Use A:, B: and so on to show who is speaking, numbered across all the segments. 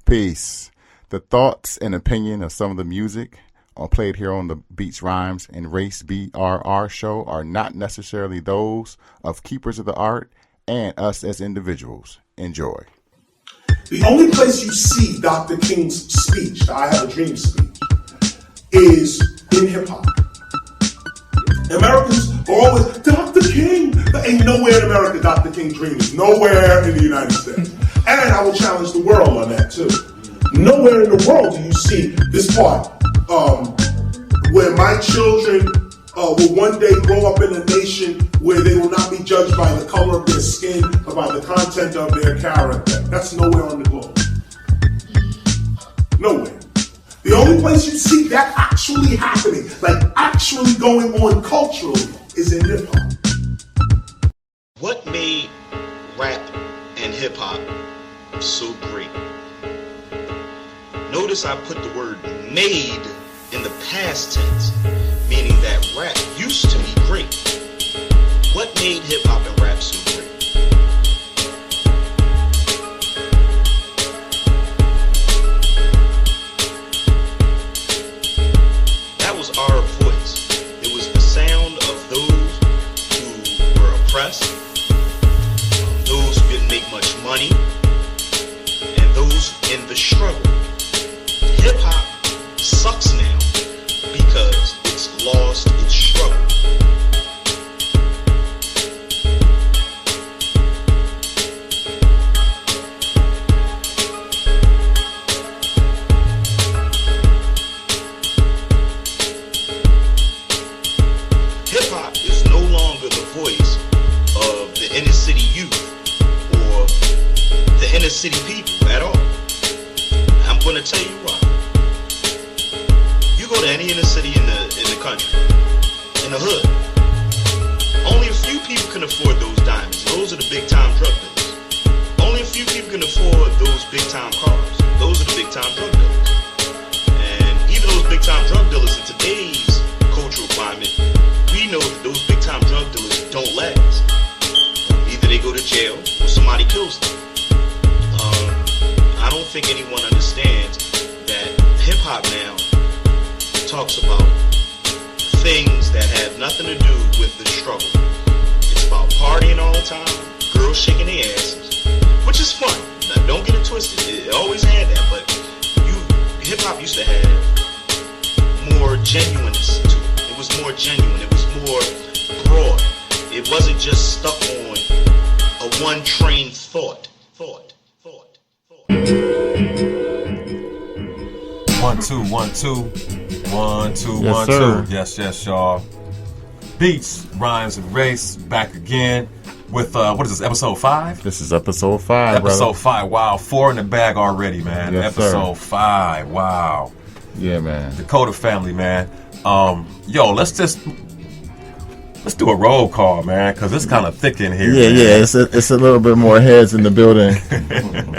A: Peace. The thoughts and opinion of some of the music played here on the Beats, Rhymes, and Race BRR show are not necessarily those of keepers of the art and us as individuals. Enjoy.
B: The only place you see Dr. King's speech, the I Have a Dream speech, is in hip-hop. Americans are always, Dr. King. There ain't nowhere in America Dr. King dreams. Nowhere in the United States. And I will challenge the world on that too. Nowhere in the world do you see this part where my children will one day grow up in a nation where they will not be judged by the color of their skin or by the content of their character. That's nowhere on the globe. Nowhere. The only place you see that actually happening, like actually going on culturally, is in hip-hop.
C: What made rap and hip-hop so great? Notice I put the word made in the past tense, meaning that rap used to be great. What made hip-hop and rap so great? That was our voice. It was the sound of those who were oppressed, those who didn't make much money, and those in the struggle. Hip-hop sucks now because it's lost its struggle. Hip-hop is no longer the voice of the inner city youth or the inner city people at all. I'm going to tell you why. You go to any inner city in the country, in the hood, only a few people can afford those diamonds. Those are the big time drug dealers. Only a few people can afford those big time cars. Those are the big time drug dealers. And even those big time drug dealers in today's cultural climate, we know that those big time drug dealers don't last. Either they go to jail or somebody kills them. I don't think anyone understands that hip hop now talks about things that have nothing to do with the struggle. It's about partying all the time, girls shaking their asses, which is fun. Now, don't get it twisted. It always had that, but hip hop used to have more genuineness to it. It was more genuine. It was more broad. It wasn't just stuck on a one train thought.
D: 1 2 1 2 1 2
A: Yes,
D: 1
A: sir.
D: 2. Yes, y'all. Beats, Rhymes, and Race back again with what is this, episode 5?
A: This is episode 5,
D: Episode
A: brother.
D: 5. Wow, 4 in the bag already, man.
A: Yes,
D: Episode
A: sir.
D: 5. Wow.
A: Yeah, man.
D: The KOTA family, man. Yo, let's do a roll call, man, because it's kind of thick in here.
A: Yeah,
D: man.
A: yeah. It's a little bit more heads in the building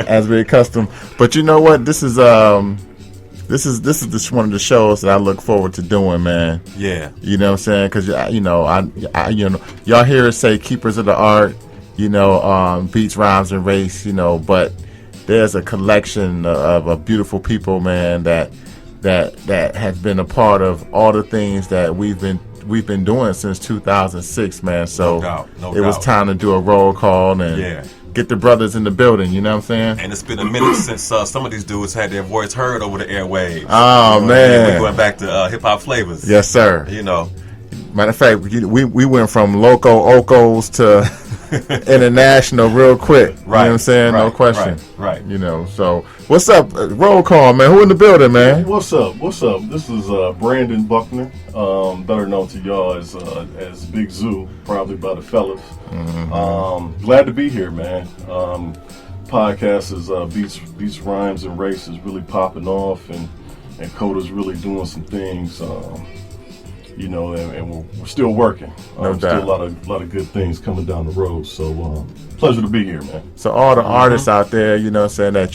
A: as we're accustomed. But you know what? This is just one of the shows that I look forward to doing, man.
D: Yeah.
A: You know what I'm saying? Because I y'all hear us say keepers of the art, Beats, Rhymes, and Race, but there's a collection of beautiful people, man, that has been a part of all the things that we've been doing since 2006, man. So
D: No
A: it was
D: doubt.
A: time to do a roll call and get the brothers in the building. You know what I'm saying?
D: And it's been a minute since some of these dudes had their voice heard over the airwaves.
A: Oh, man.
D: We're going back to hip hop flavors.
A: Yes, sir. Matter of fact, we went from Loco Ocos to international real quick. You know what I'm saying? No question.
D: Right.
A: So what's up? Roll call, man. Who in the building, man?
E: What's up? This is Brandon Buckner, better known to y'all as Big Zoo, probably by the fellas.
A: Mm-hmm.
E: Glad to be here, man. Podcast is Beats, Rhymes, and Race is really popping off, and KOTA's really doing some things. you know, and we're still working.
A: No doubt.
E: Still a lot of good things coming down the road. So pleasure to be here, man.
A: So all the artists out there, you know, saying that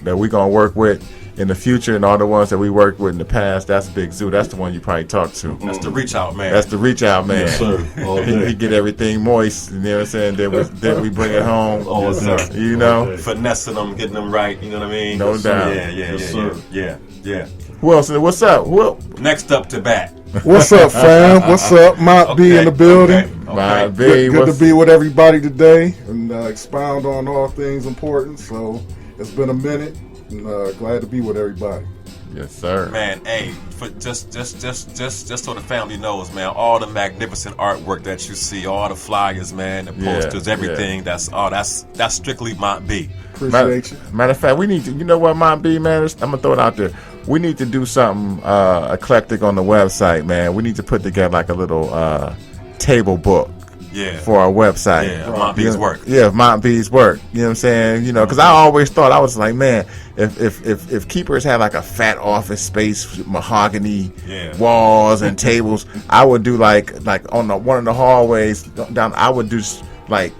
A: that we're gonna work with in the future, and all the ones that we worked with in the past, that's Big Zoo. That's the one you probably talked to.
D: That's the reach out man.
A: That's the reach out man.
E: Yes, sir. All day.
A: He get everything moist. You know what I'm saying? Then we bring it home.
E: All day.
A: You know.
E: All day.
D: Finessing them, getting them right. You know what I mean?
A: No doubt.
D: Yeah.
A: Who else? What's up?
D: Next up to bat.
F: What's up, fam? What's up? Mont B in the building.
A: My
F: Good,
A: B,
F: good to be with everybody today and expound on all things important. So it's been a minute, and glad to be with everybody.
A: Yes, sir.
D: Man, hey, for just so the family knows, man, all the magnificent artwork that you see, all the flyers, man, the posters, everything, that's strictly Mont B.
F: Appreciate you.
A: Matter of fact, we need to, you know what, Mont B, man, I'm going to throw it out there. We need to do something eclectic on the website, man. We need to put together like a little table book for our website.
D: Yeah, Mont B's work.
A: Yeah, Mont B's work. You know what I'm saying? You know, because I always thought, I was like, man, if keepers had like a fat office space with mahogany walls and tables, I would do like on one of the hallways down, I would do like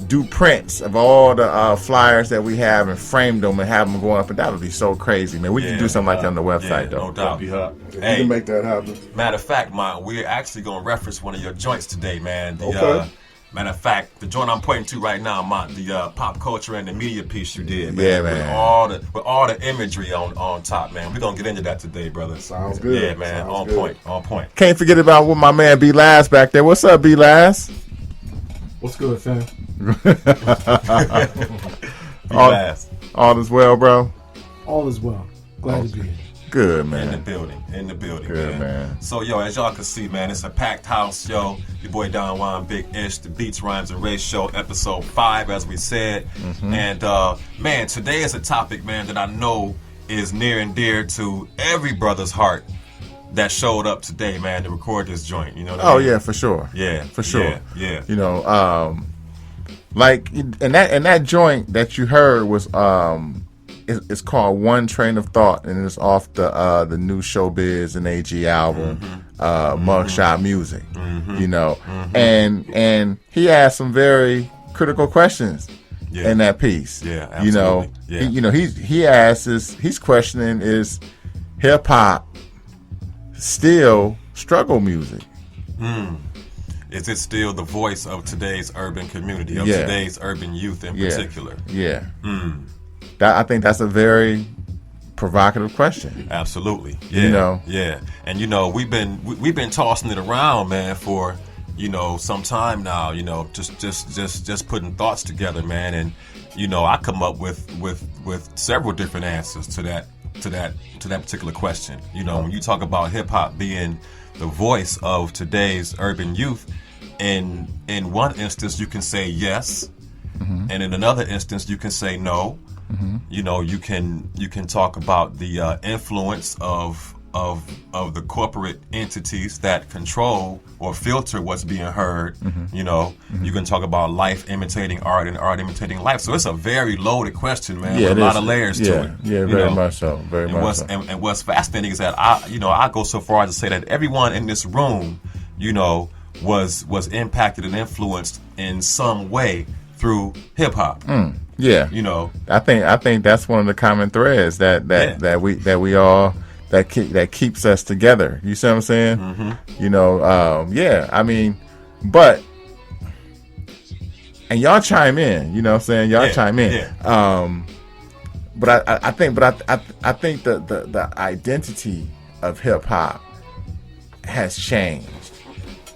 A: do prints of all the flyers that we have and frame them and have them going up, and that would be so crazy, man. We can do something like that on the website, though.
D: No doubt.
E: Be hot.
F: We can make that happen.
D: Matter of fact, we're actually going to reference one of your joints today, man.
F: Okay.
D: Matter of fact, the joint I'm pointing to right now, the pop culture and the media piece you did, man.
A: Yeah, man.
D: With all the imagery on top, man. We're going to get into that today, brother.
F: Sounds good.
D: Yeah, man.
F: Sounds
D: On point.
A: Can't forget about what my man B Laz back there. What's up, B Laz?
G: What's good, fam?
A: All is well, bro.
G: All is well. Glad to be here.
A: Good,
D: In the
A: man.
D: building,
A: Good, man.
D: So, yo, as y'all can see, man, it's a packed house, yo. Your boy Don Juan, Big Ish, the Beats, Rhymes, and Race Show, episode 5, as we said. And, man, today is a topic, man, that I know is near and dear to every brother's heart that showed up today, man, to record this joint. You know what I mean?
A: Yeah, for sure.
D: Yeah,
A: for sure.
D: Yeah.
A: You know, like, and that joint that you heard was it's called One Train of Thought, and it's off the new Showbiz and AG album, Mugshot Music. You know, and he asked some very critical questions in that piece.
D: Yeah, absolutely.
A: You know, he asks he's questioning, is hip hop still struggle music?
D: Is it still the voice of today's urban community, of today's urban youth in particular?
A: Yeah. I think that's a very provocative question.
D: Absolutely. Yeah.
A: You know.
D: Yeah. And you know, we've been tossing it around, man, for, you know, some time now, you know, just putting thoughts together, man, and you know, I come up with several different answers to that particular question. You know, when you talk about hip hop being the voice of today's urban youth, in one instance you can say yes, and in another instance you can say no. You know, you can talk about the influence of the corporate entities that control or filter what's being heard. You know, you can talk about life imitating art and art imitating life. So it's a very loaded question, man. With a lot of layers to it.
A: Yeah, very much so. Very much so.
D: And what's fascinating is that I go so far as to say that everyone in this room, you know, was impacted and influenced in some way through hip hop.
A: Yeah,
D: you know,
A: I think that's one of the common threads that we all that keeps us together. You see what I'm saying? You know, I mean, but and y'all chime in. You know what I'm saying? Y'all chime in.
D: Yeah.
A: But I think the identity of hip hop has changed.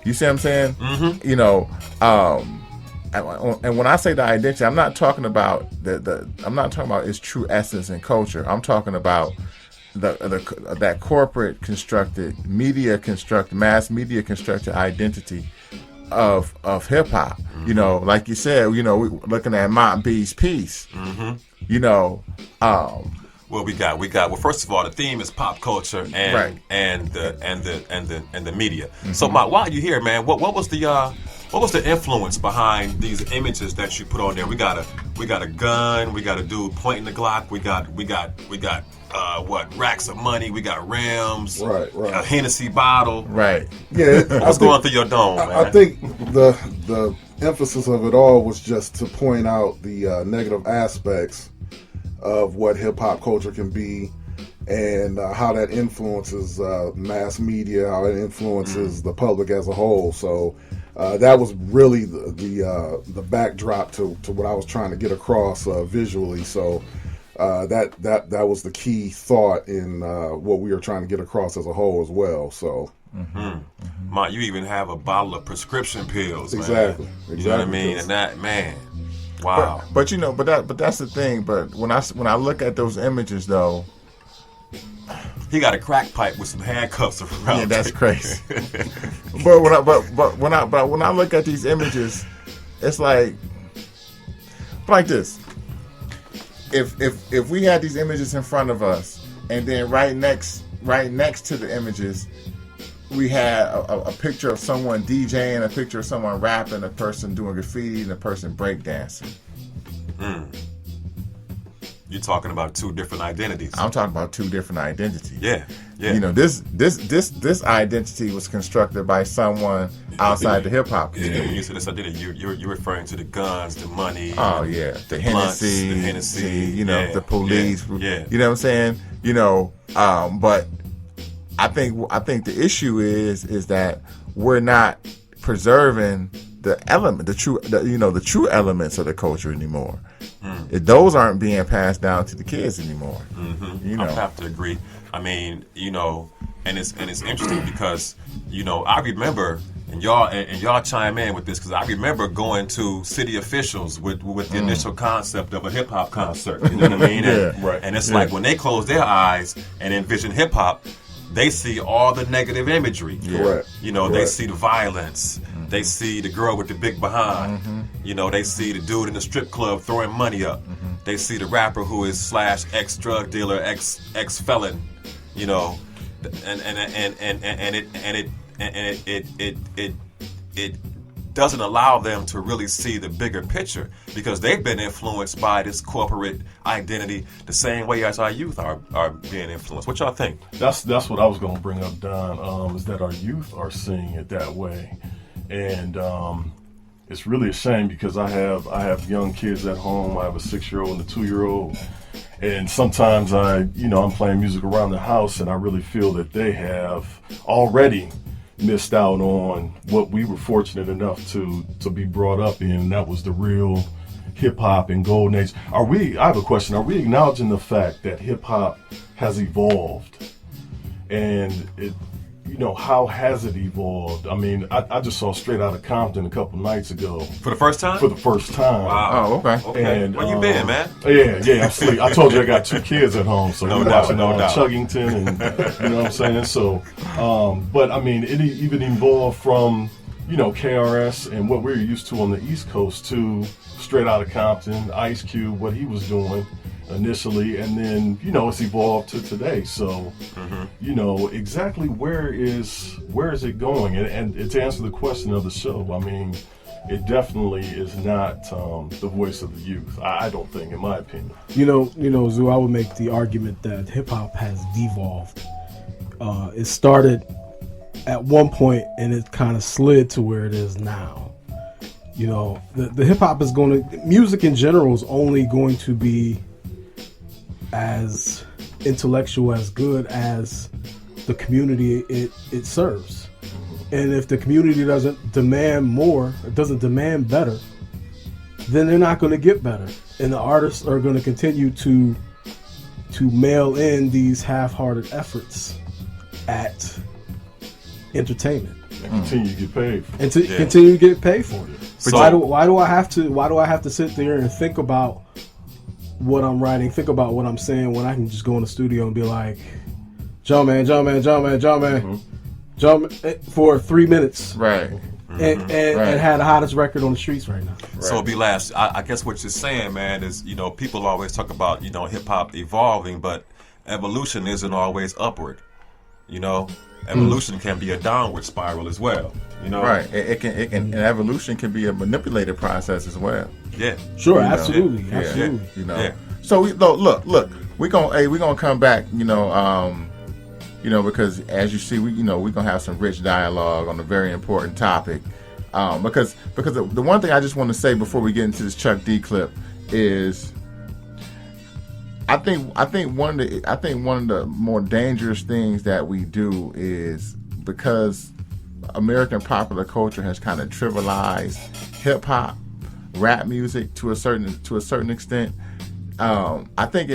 A: You see what I'm saying? You know, and when I say the identity, I'm not talking about I'm not talking about its true essence and culture. I'm talking about that corporate constructed, mass media constructed identity of hip hop. You know, like you said, you know, we looking at Mont B's piece. You know,
D: well, we got. Well, first of all, the theme is pop culture and the media. So, while you here, man, what was the What was the influence behind these images that you put on there? We got a gun, we got a dude pointing the Glock, we got what, racks of money, we got rims,
F: Right.
D: a Hennessy bottle.
A: Right.
F: Yeah,
D: What's going through your dome, man?
F: I think the emphasis of it all was just to point out the negative aspects of what hip hop culture can be, and how that influences mass media, how it influences the public as a whole. So that was really the backdrop to what I was trying to get across visually. So that was the key thought in what we were trying to get across as a whole as well. So.
D: You even have a bottle of prescription pills, man.
F: Exactly.
D: You know what I mean? And that, man, wow.
A: But that's the thing. But when I look at those images, though,
D: he got a crack pipe with some handcuffs around.
A: yeah, that's crazy. but when I look at these images, it's like this. If we had these images in front of us, and then right next to the images, we had a picture of someone DJing, a picture of someone rapping, a person doing graffiti, and a person breakdancing.
D: You're talking about two different identities.
A: I'm talking about two different identities.
D: Yeah.
A: You know, this identity was constructed by someone outside the hip hop
D: Yeah,
A: community.
D: when you say this identity, you're referring to the guns, the money.
A: Oh yeah, the
D: blunts,
A: Hennessy,
D: yeah,
A: the police.
D: yeah.
A: You know what I'm saying? But I think the issue is that we're not preserving the true elements of the culture anymore. Those aren't being passed down to the kids anymore.
D: I have to agree. I mean, and it's interesting because I remember, and y'all chime in with this, because I remember going to city officials with the initial concept of a hip hop concert. You know what I mean? And it's like when they close their eyes and envision hip hop, they see all the negative imagery.
F: Correct.
D: They see the violence. They see the girl with the big behind. They see the dude in the strip club throwing money up. They see the rapper who is / ex drug dealer, ex felon. It doesn't allow them to really see the bigger picture, because they've been influenced by this corporate identity the same way as our youth are being influenced. What y'all think?
E: That's what I was going to bring up, Don, is that our youth are seeing it that way. And it's really a shame, because I have young kids at home. I have a 6-year-old and a 2-year-old. And sometimes I'm playing music around the house, and I really feel that they have already missed out on what we were fortunate enough to be brought up in, and that was the real hip hop and golden age. I have a question. Are we acknowledging the fact that hip hop has evolved? And how has it evolved? I mean, I just saw Straight Outta Compton a couple nights ago.
D: For the first time?
E: For the first time.
D: Wow.
A: Oh, okay.
E: And,
D: Where you been, man?
E: Yeah, I'm sleep. I told you I got 2 kids at home, so we're watching
D: no doubt.
E: Chuggington, and you know what I'm saying. So, but I mean, it even evolved from KRS and what we're used to on the East Coast to Straight Outta Compton, Ice Cube, what he was doing initially, and then it's evolved to today. So exactly where is it going? And to answer the question of the show, I mean, it definitely is not the voice of the youth. I don't think, in my opinion.
G: Zoo, I would make the argument that hip hop has devolved. It started at one point and it kind of slid to where it is now. The hip hop is music in general is only going to be as intellectual, as good as the community it serves. And if the community doesn't demand more, it doesn't demand better, then they're not going to get better. And the artists are going to continue to mail in these half-hearted efforts at entertainment.
E: And continue to get paid for it.
G: And to continue to get paid for it.
D: So-
G: Why do I have to sit there and think about what I'm writing, think about what I'm saying, when I can just go in the studio and be like, jump man, for 3 minutes,
A: Right.
G: and have the hottest record on the streets right now.
D: So be last. I guess what you're saying, man, is people always talk about hip hop evolving, but evolution isn't always upward. You know, evolution can be a downward spiral as well. You know,
A: Right. It can and evolution can be a manipulated process as well.
D: Yeah.
G: Sure,
A: You know.
G: absolutely,
A: Yeah.
G: absolutely.
A: You know.
D: Yeah.
A: So look, we're gonna come back, because as you see, we're gonna have some rich dialogue on a very important topic. Because the one thing I just want to say before we get into this Chuck D clip is, I think one of the more dangerous things that we do is, because American popular culture has kind of trivialized hip hop, rap music to a certain extent. I think